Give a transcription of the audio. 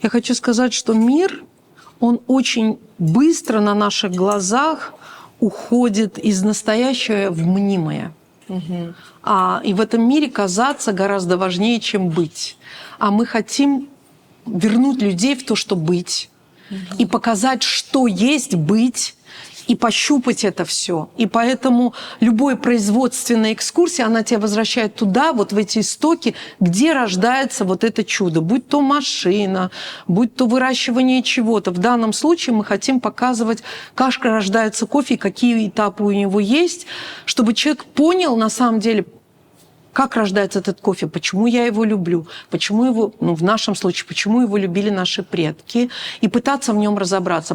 Я хочу сказать, что мир, он очень быстро на наших глазах уходит из настоящего в мнимое. И в этом мире казаться гораздо важнее, чем быть. А мы хотим вернуть людей в то, что быть, и показать, что есть быть, и пощупать это все. И поэтому любая производственная экскурсия, она тебя возвращает туда, вот в эти истоки, где рождается вот это чудо. Будь то машина, будь то выращивание чего-то. В данном случае мы хотим показывать, как рождается кофе, какие этапы у него есть, чтобы человек понял на самом деле, как рождается этот кофе, почему я его люблю, почему его, в нашем случае, почему его любили наши предки, и пытаться в нем разобраться.